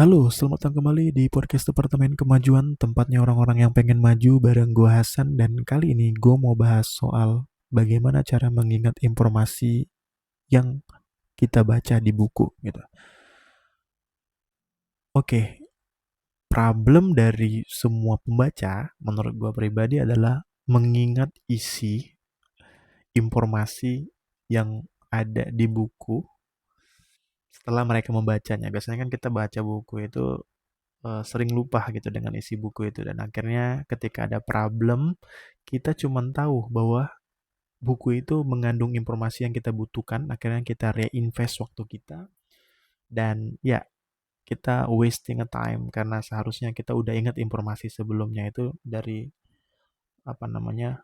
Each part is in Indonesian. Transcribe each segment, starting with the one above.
Halo, selamat datang kembali di podcast Departemen Kemajuan, tempatnya orang-orang yang pengen maju bareng gue Hasan. Dan kali ini gue mau bahas soal bagaimana cara mengingat informasi yang kita baca di buku gitu. Oke, problem dari semua pembaca menurut gue pribadi adalah mengingat isi informasi yang ada di buku setelah mereka membacanya. Biasanya kan kita baca buku itu sering lupa gitu dengan isi buku itu, dan akhirnya ketika ada problem kita cuma tahu bahwa buku itu mengandung informasi yang kita butuhkan, akhirnya kita reinvest waktu kita, dan ya kita wasting a time karena seharusnya kita udah ingat informasi sebelumnya itu dari apa namanya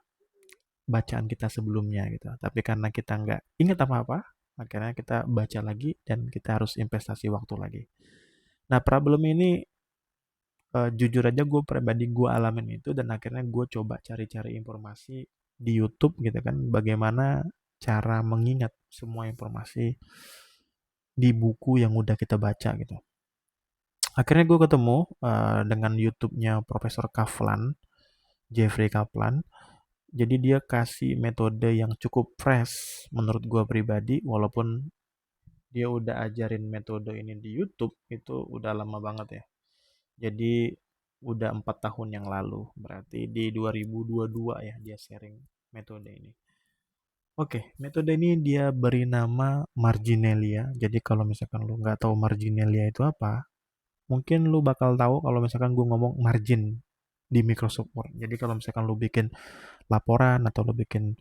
bacaan kita sebelumnya gitu, tapi karena kita nggak ingat apa-apa akhirnya kita baca lagi dan kita harus investasi waktu lagi. Nah, problem ini jujur aja gue pribadi gue alamin itu, dan akhirnya gue coba cari-cari informasi di YouTube gitu kan, bagaimana cara mengingat semua informasi di buku yang udah kita baca gitu. Akhirnya gue ketemu dengan YouTube-nya Profesor Kaplan, Jeffrey Kaplan. Jadi dia kasih metode yang cukup fresh menurut gue pribadi, walaupun dia udah ajarin metode ini di YouTube itu udah lama banget ya. Jadi udah 4 tahun yang lalu, berarti di 2022 ya dia sharing metode ini. Oke, metode ini dia beri nama Marginalia. Jadi kalau misalkan lu nggak tahu Marginalia itu apa, mungkin lu bakal tahu kalau misalkan gue ngomong margin di Microsoft Word. Jadi kalau misalkan lu bikin laporan atau lu bikin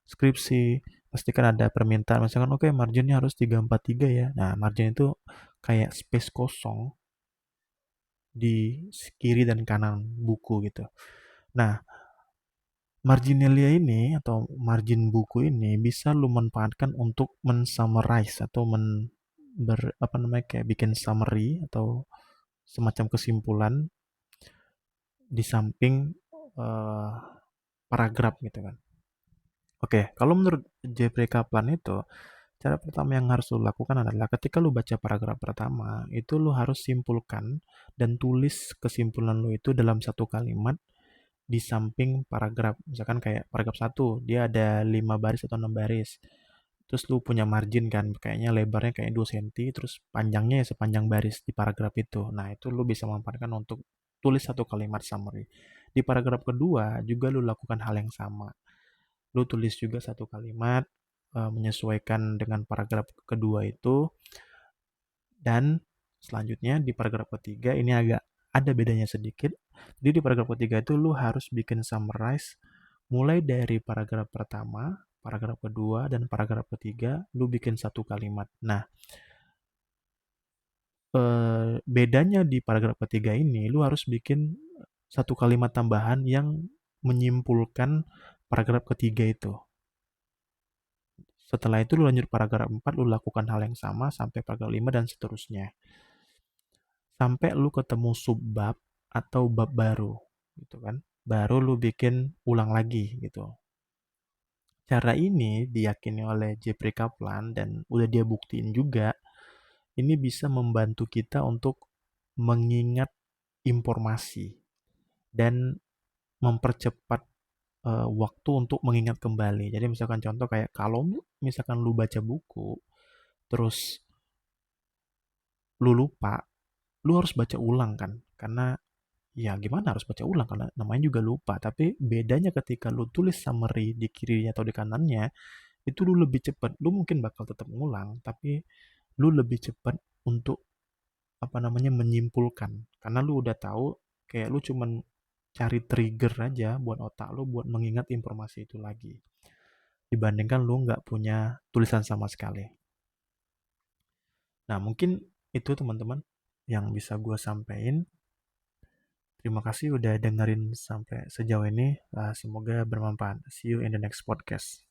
skripsi, pasti kan ada permintaan misalkan oke, marginnya harus 343 ya. Nah, margin itu kayak space kosong di kiri dan kanan buku gitu. Nah, marginalia ini atau margin buku ini bisa lu manfaatkan untuk men-summarize atau apa namanya kayak bikin summary atau semacam kesimpulan di samping eh, paragraf gitu kan. Oke, kalau menurut Jeffrey Kaplan itu, cara pertama yang harus lo lakukan adalah ketika lo baca paragraf pertama, itu lo harus simpulkan dan tulis kesimpulan lo itu dalam satu kalimat di samping paragraf. Misalkan kayak paragraf satu, dia ada 5 baris atau 6 baris. Terus lu punya margin kan, kayaknya lebarnya kayak 2 cm, terus panjangnya ya sepanjang baris di paragraf itu. Nah, itu lu bisa manfaatkan untuk tulis satu kalimat summary. Di paragraf kedua juga lu lakukan hal yang sama. Lu tulis juga satu kalimat menyesuaikan dengan paragraf kedua itu, dan selanjutnya di paragraf ketiga ini agak ada bedanya sedikit. Jadi di paragraf ketiga itu lu harus bikin summarize mulai dari paragraf pertama, paragraf kedua, dan paragraf ketiga lu bikin satu kalimat. Nah, bedanya di paragraf ketiga ini lu harus bikin satu kalimat tambahan yang menyimpulkan paragraf ketiga itu. Setelah itu lu lanjut paragraf 4, lu lakukan hal yang sama sampai paragraf 5 dan seterusnya. Sampai lu ketemu subbab atau bab baru gitu kan. Baru lu bikin ulang lagi gitu. Cara ini diyakini oleh Jeffrey Kaplan dan udah dia buktiin juga, ini bisa membantu kita untuk mengingat informasi dan mempercepat waktu untuk mengingat kembali. Jadi misalkan contoh kayak kalau misalkan lu baca buku terus lu lupa, lu harus baca ulang kan, karena ya gimana harus baca ulang karena namanya juga lupa. Tapi bedanya ketika lu tulis summary di kirinya atau di kanannya, itu lu lebih cepat. Lu mungkin bakal tetap ngulang, tapi lu lebih cepat untuk apa namanya menyimpulkan, karena lu udah tahu, kayak lu cuman cari trigger aja buat otak lu buat mengingat informasi itu lagi, dibandingkan lu nggak punya tulisan sama sekali. Nah, mungkin itu teman-teman yang bisa gue sampaikan. Terima kasih udah dengerin sampai sejauh ini. Semoga bermanfaat. See you in the next podcast.